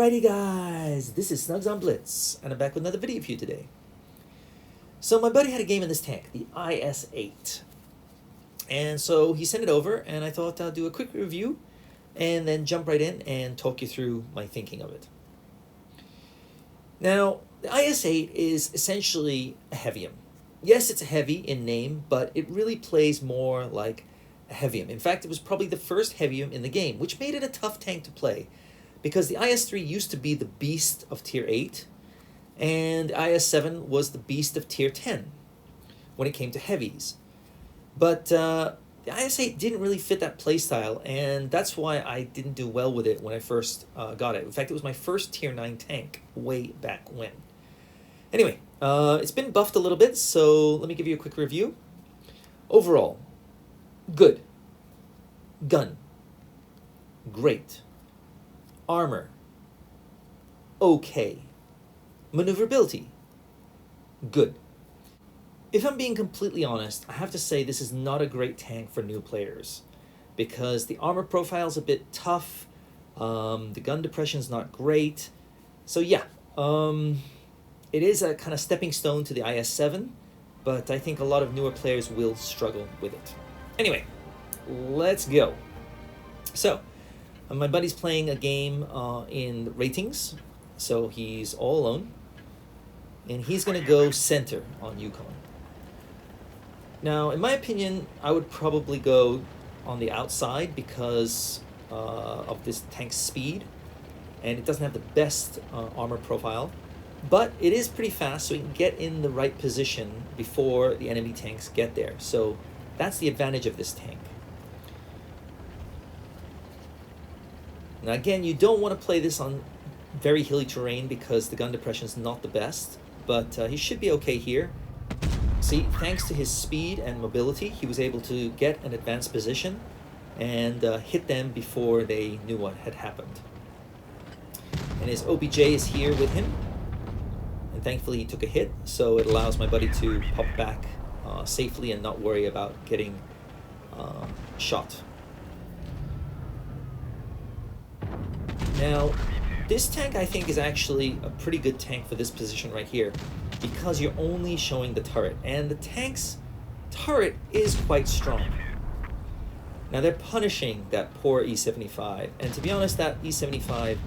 Alrighty guys, this is snugsonblitz, and I'm back with another video for you today. So my buddy had a game in this tank, the IS-8. And so he sent it over, and I thought I'll do a quick review, and then jump right in and talk you through my thinking of it. Now, the IS-8 is essentially a HEAVIUM. Yes, it's a heavy in name, but it really plays more like a HEAVIUM. In fact, it was probably the first HEAVIUM in the game, which made it a tough tank to play. Because the IS-3 used to be the beast of tier 8, and IS-7 was the beast of tier 10 when it came to heavies. But the IS-8 didn't really fit that playstyle, and that's why I didn't do well with it when I first got it. In fact, it was my first tier 9 tank way back when. Anyway, it's been buffed a little bit, so let me give you a quick review. Overall, good. Gun. Great. Armor. Okay. Maneuverability. Good. If I'm being completely honest, I have to say this is not a great tank for new players because the armor profile is a bit tough, the gun depression is not great. So yeah, it is a kind of stepping stone to the IS-7, but I think a lot of newer players will struggle with it. Anyway, let's go. So, my buddy's playing a game in ratings, so he's all alone, and he's going to go center on Yukon. Now, in my opinion, I would probably go on the outside because of this tank's speed, and it doesn't have the best armor profile, but it is pretty fast, so he can get in the right position before the enemy tanks get there. So that's the advantage of this tank. Now again, you don't want to play this on very hilly terrain because the gun depression is not the best, but he should be okay here. See, thanks to his speed and mobility, he was able to get an advanced position and hit them before they knew what had happened. And his OBJ is here with him, and thankfully he took a hit, so it allows my buddy to pop back safely and not worry about getting shot. Now, this tank I think is actually a pretty good tank for this position right here because you're only showing the turret, and the tank's turret is quite strong. Now they're punishing that poor E75, and to be honest, that E75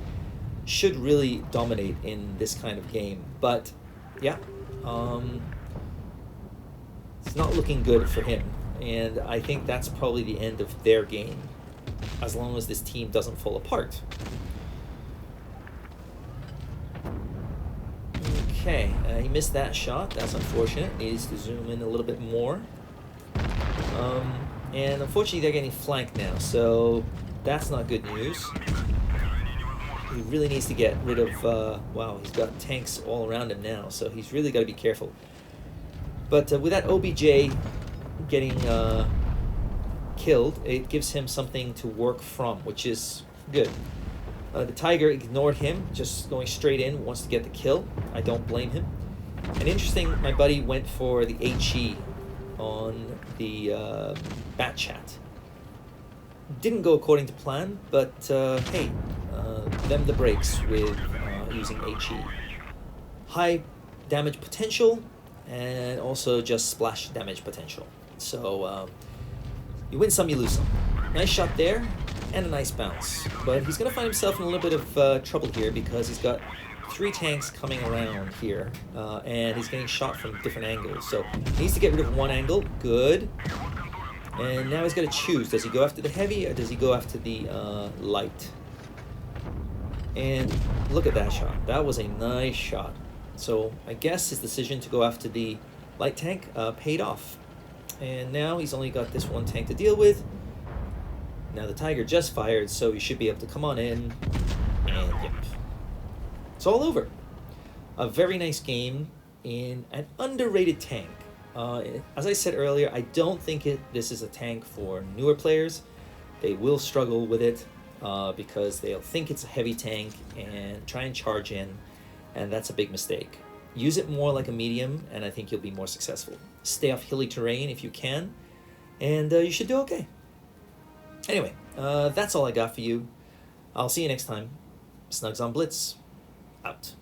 should really dominate in this kind of game, but yeah, it's not looking good for him, and I think that's probably the end of their game as long as this team doesn't fall apart. Okay, he missed that shot. That's unfortunate. Needs to zoom in a little bit more. And unfortunately, they're getting flanked now, so that's not good news. He really needs to get rid of... wow, he's got tanks all around him now, so he's really got to be careful. But with that OBJ getting killed, it gives him something to work from, which is good. The Tiger ignored him, just going straight in, wants to get the kill. I don't blame him. And interesting, my buddy went for the HE on the Bat Chat. Didn't go according to plan, but hey, them the breaks with using HE. High damage potential, and also just splash damage potential. So you win some, you lose some. Nice shot there, and a nice bounce. But he's going to find himself in a little bit of trouble here because he's got 3 tanks coming around here, and he's getting shot from different angles. So he needs to get rid of one angle. Good. And now he's got to choose. Does he go after the heavy, or does he go after the light? And look at that shot. That was a nice shot. So I guess his decision to go after the light tank paid off. And now he's only got this one tank to deal with. Now the Tiger just fired, so he should be able to come on in, and yep. It's all over. A very nice game in an underrated tank. As I said earlier, I don't think this is a tank for newer players. They will struggle with it because they'll think it's a heavy tank and try and charge in, and that's a big mistake. Use it more like a medium, and I think you'll be more successful. Stay off hilly terrain if you can, and you should do okay. Anyway, that's all I got for you. I'll see you next time. Snugs on Blitz, out.